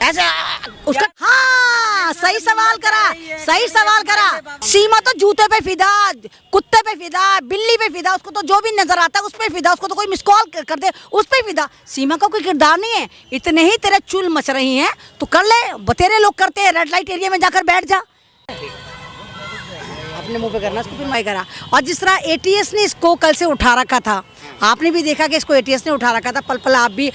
ऐसे उसका, हाँ सही सवाल करा, सही सवाल करा। सीमा तो जूते पे फिदा, कुत्ते पे फिदा, बिल्ली पे फिदा, उसको तो जो भी नजर आता है उस पे फिदा, उसको तो कोई मिस कॉल कर दे उस पे फिदा। सीमा का कोई किरदार नहीं है। इतने ही तेरे चुल मच रही हैं तो कर ले, बतेरे लोग करते हैं, रेड लाइट एरिया में जाकर बैठ जा। अपने मुंह पे करना, इसको फिर मैं करा। और जिस तरह एटीएस ने इसको कल से उठा रखा था, आपने भी देखा कि इसको एटीएस ने उठा रखा था, पल पल आप भी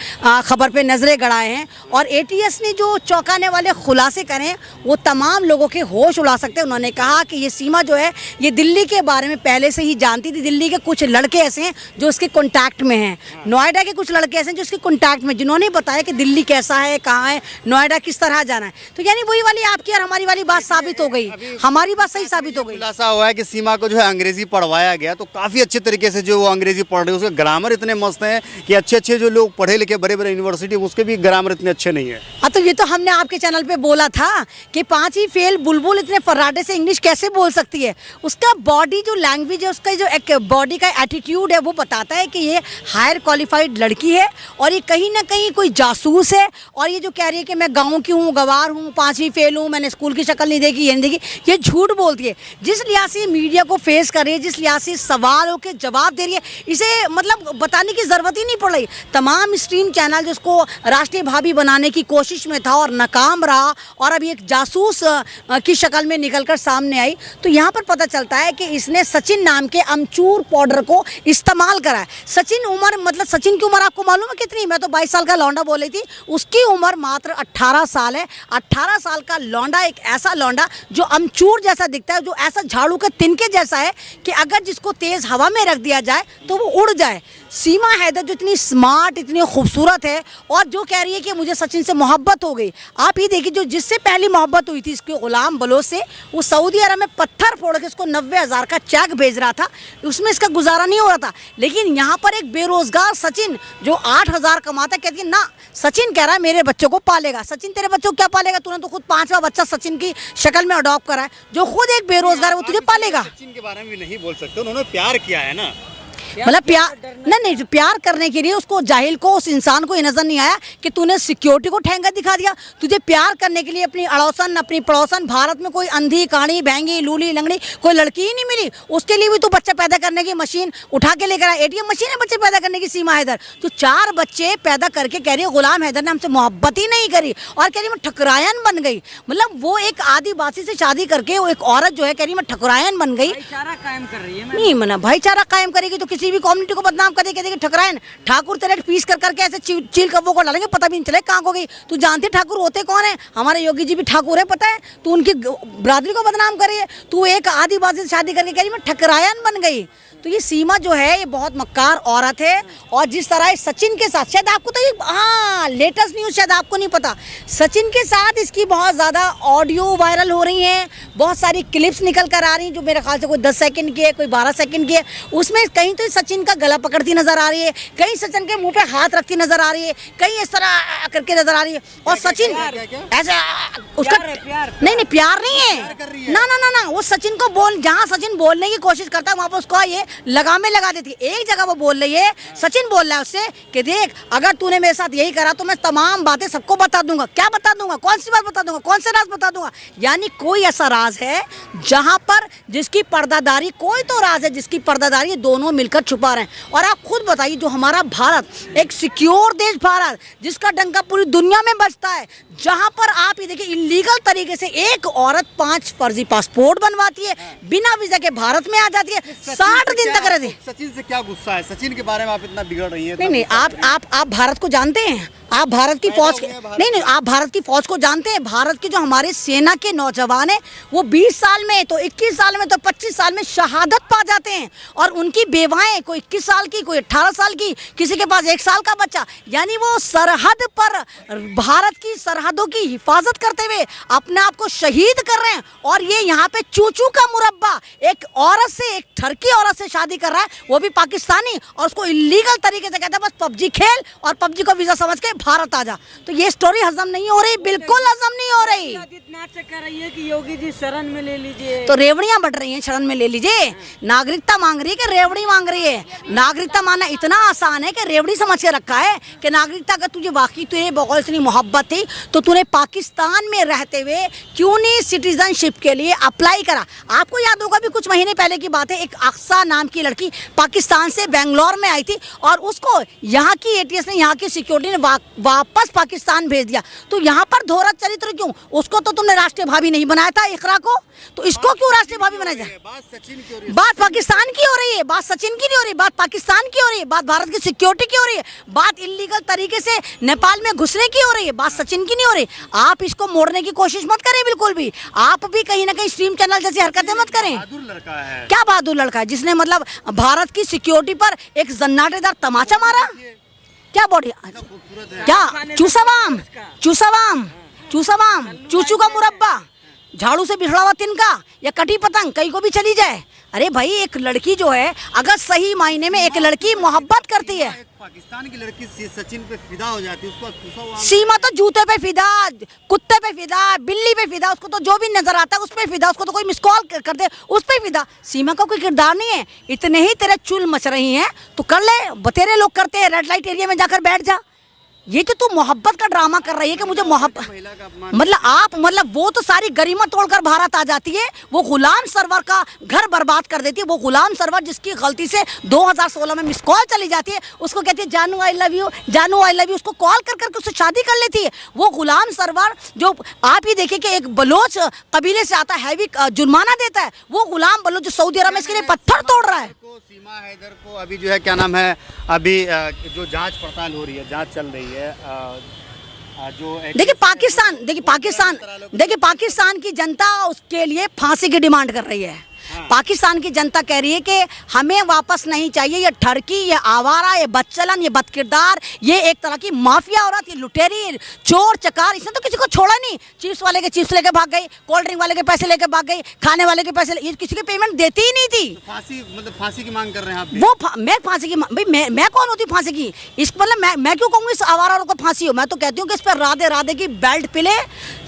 खबर पे नजरें गड़ाए हैं। और एटीएस ने जो चौंकाने वाले खुलासे करें वो तमाम लोगों के होश उड़ा सकते हैं। उन्होंने कहा कि ये सीमा जो है ये दिल्ली के बारे में पहले से ही जानती थी। दिल्ली के कुछ लड़के ऐसे हैं जो उसके कॉन्टैक्ट में हैं, नोएडा के कुछ लड़के ऐसे हैं जो उसके कॉन्टैक्ट में, जिन्होंने बताया कि दिल्ली कैसा है, कहाँ है, नोएडा किस तरह जाना है। तो यानी वही वाली आपकी और हमारी वाली बात साबित हो गई, हमारी बात सही साबित हो गई। खुलासा हुआ है कि सीमा को जो है अंग्रेजी पढ़वाया गया, तो काफी अच्छे तरीके से जो वो अंग्रेजी पढ़ रहे हैं, उसके ग्रामर इतने मस्त हैं कि अच्छे जो लोग पढ़े लिखे बड़े बड़े यूनिवर्सिटी उसके भी ग्रामर इतने अच्छे नहीं है। हाँ तो ये तो हमने आपके चैनल पे बोला था कि 5वीं फेल बुलबुल इतने फर्राटे से इंग्लिश कैसे बोल सकती है। उसका बॉडी जो लैंग्वेज है, उसका जो एक बॉडी का एटीट्यूड है वो बताता है कि ये हायर क्वालिफाइड लड़की है और ये कहीं ना कहीं कोई जासूस है। और ये जो कह रही है कि मैं गाँव की हूँ, गवार हूँ, 5वीं फेल हूँ, मैंने स्कूल की शक्ल नहीं देखी, ये नहीं देखी, ये झूठ बोलती है। जिस लिहाज से मीडिया को फेस कर रही है, जिस लिहाज से सवालों के जवाब दे रही है, इसे मतलब बताने की जरूरत ही नहीं पड़ रही। तमाम स्ट्रीम चैनल जिसको राष्ट्रीय भाभी बनाने की कोशिश में था और नाकाम रहा और अभी एक जासूस की शक्ल में निकलकर सामने आई, तो यहाँ पर पता चलता है कि इसने सचिन नाम के अमचूर पाउडर को इस्तेमाल करा है। सचिन उम्र, मतलब सचिन की उम्र आपको मालूम है कितनी? मैं तो 22 साल का लौंडा बोल रही थी, उसकी उम्र मात्र 18 साल है। 18 साल का लौंडा, एक ऐसा लौंडा जो अमचूर जैसा दिखता है, जो ऐसा झाड़ू के तिनके जैसा है कि अगर जिसको तेज हवा में रख दिया जाए तो वो उड़ जाए। सीमा हैदर जो इतनी स्मार्ट, इतनी खूबसूरत है और जो कह रही है कि मुझे सचिन से मोहब्बत हो गई। आप ये देखिए, जो जिससे पहली मोहब्बत हुई थी इसके गुलाम बलोच से, वो सऊदी अरब में पत्थर फोड़ के उसको 90,000 का चेक भेज रहा था, उसमें इसका गुजारा नहीं हो रहा था। लेकिन यहाँ पर एक बेरोजगार सचिन जो 8,000 कमाता, कहती है ना, सचिन कह रहा है मेरे बच्चों को पालेगा। सचिन तेरे बच्चों को क्या पालेगा? तूने तो खुद 5वां बच्चा सचिन की शक्ल में अडॉप्ट करा है। जो खुद एक बेरोजगार है वो तुझे पालेगा। सचिन के बारे में भी नहीं बोल सकते, उन्होंने प्यार किया है ना, मतलब प्यार नहीं, प्यार करने के लिए उसको, जाहिल को, उस इंसान को ये नजर नहीं आया कि तूने सिक्योरिटी को ठेंगा दिखा दिया। तुझे प्यार करने के लिए अपनी अड़ोसन, अपनी पड़ोसन, भारत में कोई अंधी, काणी, बहंगी, लूली, लंगड़ी कोई लड़की ही नहीं मिली, उसके लिए भी तू बच्चा पैदा करने की मशीन उठा के लेकर आया। एटीएम मशीन है बच्चे पैदा करने की सीमा हैदर। तो 4 बच्चे पैदा करके कह रही है गुलाम हैदर ने हमसे मोहब्बत ही नहीं करी और कह रही मैं ठकुरायन बन गई। मतलब वो एक आदिवासी से शादी करके वो एक औरत जो है कह रही मैं ठकुरायन बन गई। भाईचारा कायम कर रही है। नहीं मना, भाईचारा कायम करेगी तो किसी भी कम्युनिटी को बदनाम कर देगी, ठकुरायन ठाकुर तेरे पीस कर करके ऐसे चील कब्बों को डालेंगे, पता भी नहीं चले कहाँ हो गई। तू जानती है ठाकुर होते कौन है? हमारे योगी जी भी ठाकुर है, पता है? तू उनकी बरादरी को बदनाम कर रही है। तू एक आदिवासी से शादी करके कह रही मैं ठकुरायन बन गई। तो ये सीमा जो है ये बहुत मक्कार औरत है। और जिस तरह सचिन के साथ, शायद आपको तो ये, हाँ लेटेस्ट न्यूज़ शायद आपको नहीं पता, सचिन के साथ इसकी बहुत ज़्यादा ऑडियो वायरल हो रही हैं, बहुत सारी क्लिप्स निकल कर आ रही हैं जो मेरे ख्याल से कोई 10 सेकंड की है, कोई 12 सेकंड की है। उसमें कहीं तो सचिन का गला पकड़ती नजर आ रही है, कहीं सचिन के मुंह पे हाथ रखती नजर आ रही है, कहीं इस तरह करके नजर आ रही है। और सचिन ऐसे उसका नहीं, प्यार नहीं है ना, वो सचिन को जहाँ सचिन बोलने की कोशिश करता है वहाँ पर उसको ये लगामे लगा देती है। एक जगह वो बोल रही है, सचिन बोल रहा है उससे कि देख अगर तूने मेरे साथ यही करा तो मैं तमाम बातें सबको बता दूंगा। क्या बता दूंगा? कौन सी बात बता दूंगा? कौन से राज बता दूंगा? यानी कोई ऐसा राज है जहां पर जिसकी पर्दादारी, कोई तो राज है जिसकी पर्दादारी दोनों मिलकर छुपा रहे हैं। और आप खुद बताइए, जो हमारा भारत एक सिक्योर देश, भारत जिसका डंका पूरी दुनिया में बजता है, जहां पर आप ये देखिए इलीगल तरीके से एक औरत 5 फर्जी पासपोर्ट बनवाती है, बिना वीजा के भारत में आ जाती है, 60 दिन तक रहती है। सचिन से क्या गुस्सा है? सचिन के बारे में आप इतना बिगड़ रही हैं। नहीं, आप भारत को जानते हैं? आप भारत की फौज, नहीं, आप भारत की फौज को जानते हैं? भारत की जो हमारे सेना के नौजवान हैं वो 20 साल में, तो 21 साल में, तो 25 साल में शहादत पा जाते हैं। और उनकी बेवाएं, कोई 21 साल की, कोई 18 साल की, किसी के पास 1 साल का बच्चा, यानी वो सरहद पर भारत की सरहदों की हिफाजत करते हुए अपने आप को शहीद कर रहे हैं। और ये यहाँ पे चूचू का मुरब्बा एक औरत से, एक ठरकी औरत से से शादी कर रहा है, वो भी पाकिस्तानी, और उसको इलीगल तरीके से कहता है बस पबजी खेल और पबजी को वीजा समझ के भारत आ जा। तो ये स्टोरी हजम नहीं हो रही, बिल्कुल हजम नहीं हो रही। इतना कर रही है कि योगी जी शरण में ले लीजिए, तो रेवड़ियां बढ़ रही हैं, शरण में ले लीजिए। नागरिकता मांग रही है कि रेवड़ी मांग रही है? नागरिकता मानना इतना आसान है कि रेवड़ी समझ के रखा है कि नागरिकता का तुझे वाकई तुझे बहुत इतनी मोहब्बत थी तो तूने पाकिस्तान में रहते हुए क्यों नहीं सिटीजनशिप के लिए अप्लाई करा। आपको याद होगा भी कुछ महीने पहले की बात है, एक अक्सा नाम की लड़की पाकिस्तान से बेंगलोर में आई थी और उसको यहाँ की एटीएस ने, यहाँ की सिक्योरिटी ने वापस पाकिस्तान भेज दिया। तो यहाँ पर दोहरा चरित्र क्यों? उसको तो तुमने राष्ट्रीय भावी नहीं बनाया था इकरा को, तो इसको क्यों राष्ट्रीय भावी बनाया जाए? बात पाकिस्तान की हो रही है, बात सचिन की नहीं हो रही, बात पाकिस्तान की हो रही है, बात भारत की सिक्योरिटी की हो रही है, बात इलीगल तरीके से नेपाल में घुसने की हो रही है, बात सचिन की नहीं हो रही। आप इसको मोड़ने की कोशिश मत करें बिल्कुल भी। आप भी कहीं ना कहीं स्ट्रीम चैनल जैसी हरकतें मत करें। बहादुर लड़का है। क्या बहादुर लड़का है जिसने मतलब भारत की सिक्योरिटी पर एक जन्नाटेदार तमाचा मारा? क्या बॉडी, क्या चूसावाम, चूसावाम, चूसावाम, चूचू का मुरब्बा, झाड़ू से बिछड़ा हुआ तिनका या कटी पतंग कहीं को भी चली जाए। अरे भाई, एक लड़की जो है अगर सही मायने में एक लड़की मोहब्बत करती है, पाकिस्तान की लड़की सचिन पे फिदा हो जाती है, उसको सीमा तो जूते पे फिदा, कुत्ते पे फिदा, बिल्ली पे फिदा, उसको तो जो भी नजर आता है उस पे फिदा, उसको तो कोई मिस कॉल कर दे उस पे फिदा। सीमा का कोई किरदार नहीं है। इतने ही तेरे चुल मच रही हैं तो कर ले, बतेरे लोग करते हैं, रेड लाइट एरिया में जाकर बैठ जा। ये तो तू मोहब्बत का ड्रामा कर रही है कि मुझे मोहब्बत, मतलब आप, मतलब वो तो सारी गरिमा तोड़कर भारत आ जाती है, वो गुलाम सरवर का घर बर्बाद कर देती है। वो गुलाम सरवर जिसकी गलती से 2016 में मिस कॉल चली जाती है, उसको कहती है जानू आई लव यू, जानू आई लव यू, उसको कॉल कर करके उससे शादी कर लेती है। वो गुलाम सरवर जो आप ही देखिए कि एक बलोच कबीले से आता है, हैवी जुर्माना देता है, वो गुलाम बलोच जो सऊदी अरब में इसके लिए पत्थर तोड़ रहा है। सीमा हैदर को अभी जो है क्या नाम है, अभी जो जांच पड़ताल हो रही है, जांच चल रही है, जो देखिए पाकिस्तान की जनता उसके लिए फांसी की डिमांड कर रही है। पाकिस्तान की जनता कह रही है कि हमें वापस नहीं चाहिए ये ठरकी, ये आवारा, ये बदचलन, ये बदकिरदार, ये एक तरह की माफिया औरत, ये लुटेरी, चोर चकार, इसने तो किसी को छोड़ा नहीं। चिप्स वाले के चिप्स लेके भाग गई, कोल्ड ड्रिंक वाले के पैसे लेके भाग गई, खाने वाले के पैसे, ये किसी की पेमेंट देती ही नहीं थी। तो फांसी की मांग कर रहे हैं आप? वो मैं फांसी की भाई, मैं कौन होती फांसी की? इस मतलब मैं क्यों कहूँगी इस आवारा औरत को फांसी हो? मैं तो कहती हूँ कि इस पर राधे राधे की बेल्ट पिले,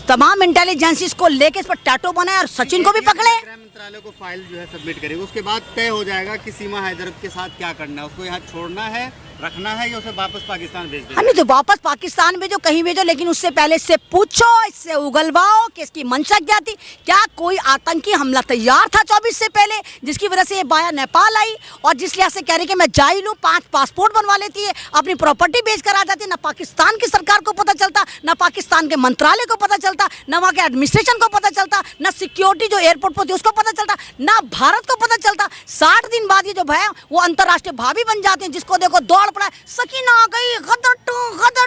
तमाम इंटेलिजेंसीज को लेके इस पर टैटू बनाए और सचिन को भी पकड़े। मंत्रालय को फाइल जो है सबमिट करेगा, उसके बाद तय हो जाएगा कि सीमा हैदर के साथ क्या करना है, उसको यहाँ छोड़ना है, रखना है या उसे वापस पाकिस्तान भेज देना। नहीं तो वापस पाकिस्तान भेजो, कहीं भेजो, लेकिन उससे पहले इससे पूछो, इससे उगलवाओ कि इसकी मंशा क्या थी। क्या कोई आतंकी हमला तैयार था 24 से पहले जिसकी वजह से ये बाया नेपाल आई और जिस लिहाज से कह रही कि मैं जा ही लूँ, 5 पासपोर्ट बनवा लेती है, अपनी प्रॉपर्टी बेच कर आ जाती है। ना पाकिस्तान की सरकार को पता चलता, ना पाकिस्तान के मंत्रालय को पता चलता, ना वहाँ के एडमिनिस्ट्रेशन को पता चलता, ना सिक्योरिटी जो एयरपोर्ट पर थी उसको पता चलता, ना भारत को पता चलता। 60 दिन बाद ये जो है वो अंतर्राष्ट्रीय भावी बन जाते हैं, जिसको देखो दौड़ पड़ा, सकीना आ गई, गदर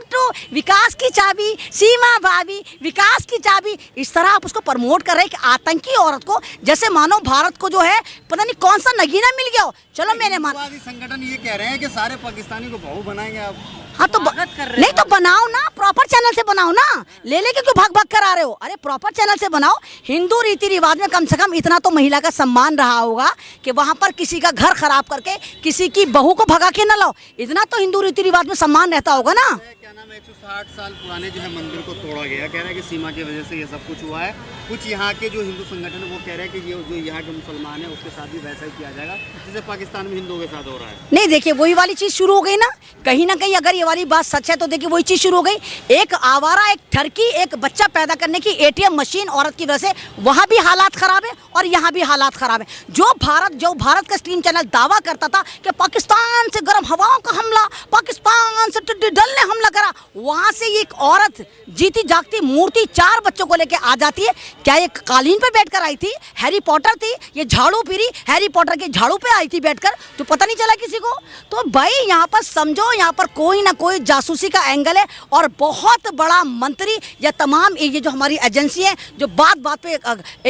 टू, विकास की चाबी, सीमा भाभी, विकास की चाबी। इस तरह आप उसको प्रमोट कर रहे हैं कि आतंकी औरत को, जैसे मानो भारत को जो है पता नहीं कौन सा नगीना मिल गया हो। चलो मैंने संगठन ये कह रहे हैं कि सारे पाकिस्तानी को बहू बनाएंगे आप। हाँ तो नहीं तो बनाओ ना, प्रॉपर चैनल से बनाओ ना, ले लेके क्यों भाग भाग कर आ रहे हो? अरे प्रॉपर चैनल से बनाओ। हिंदू रीति रिवाज में कम से कम इतना तो महिला का सम्मान रहा होगा कि वहां पर किसी का घर खराब करके किसी की बहू को भगा के न लाओ, इतना तो हिंदू रीति रिवाज में सम्मान रहता होगा ना। क्या नाम है, 160 साल पुराने जो है मंदिर को तोड़ा गया, कह रहा है कि सीमा की वजह से ये सब कुछ हुआ है। कुछ यहाँ के जो हिंदू संगठन है वो कह रहे हैं कि ये जो यहाँ के मुसलमान है उसके साथ भी वैसा ही किया जाएगा जैसे पाकिस्तान में हिंदुओं के साथ हो रहा है। नहीं देखिए, वही वाली चीज शुरू हो गई ना कहीं अगर ये वाली बात सच है तो देखिए वही चीज शुरू हो गई। एक आवारा, एक ठरकी, एक बच्चा पैदा करने की एटीएम मशीन औरत की वजह से वहां भी हालात खराब है और यहाँ भी हालात खराब है। जो भारत का स्ट्रीम चैनल दावा करता था कि पाकिस्तान से गर्म हवाओं का हमला, पाकिस्तान से टिड्डी दल ने हमला करा, वहां से ये एक औरत जीती जागती मूर्ति 4 बच्चों को लेके आ जाती है। क्या ये कालीन पे बैठकर आई थी? हैरी पॉटर थी ये? झाड़ू पीरी हैरी पॉटर के झाड़ू पे आई थी बैठकर, तो पता नहीं चला किसी को? तो भाई यहाँ पर समझो, यहाँ पर कोई ना कोई जासूसी का एंगल है और बहुत बड़ा मंत्री या तमाम ये जो हमारी एजेंसी है जो बात बात पे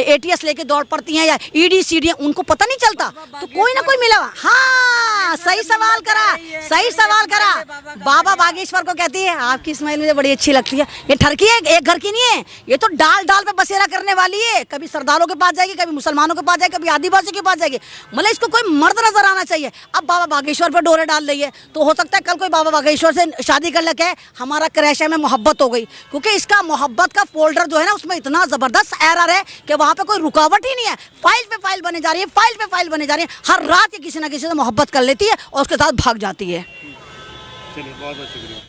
एटीएस लेके दौड़ पड़ती हैं या ईडी सीडी, उनको पता नहीं चलता, तो कोई ना कोई मिला हुआ। हाँ, सही सवाल करा, सही सवाल करा। बाबा बागेश्वर को कहती है आपकी स्माइल मुझे बड़ी अच्छी लगती है। ये ठरकी है, एक घर की नहीं है, ये तो डाल डाल पे बसेरा करने वाली है। कभी सरदारों के पास जाएगी, कभी मुसलमानों के पास जाएगी, कभी आदिवासी के पास जाएगी। मतलब इसको कोई मर्द नजर आना चाहिए। अब बाबा बागेश्वर पे डोरे डाल रही है, तो हो सकता है कल कोई बाबा बागेश्वर से शादी कर लगे, हमारा क्रैश में मोहब्बत हो गई, क्योंकि इसका मोहब्बत का फोल्डर जो है ना उसमें इतना जबरदस्त एरर है कि वहां पे कोई रुकावट ही नहीं है। फाइल पे फाइल बने जा रही है, फाइल पे फाइल बने जा रही है। हर रात ये किसी ना किसी से मोहब्बत कर लेती है और उसके साथ भाग जाती है। चलिए, बहुत बहुत शुक्रिया।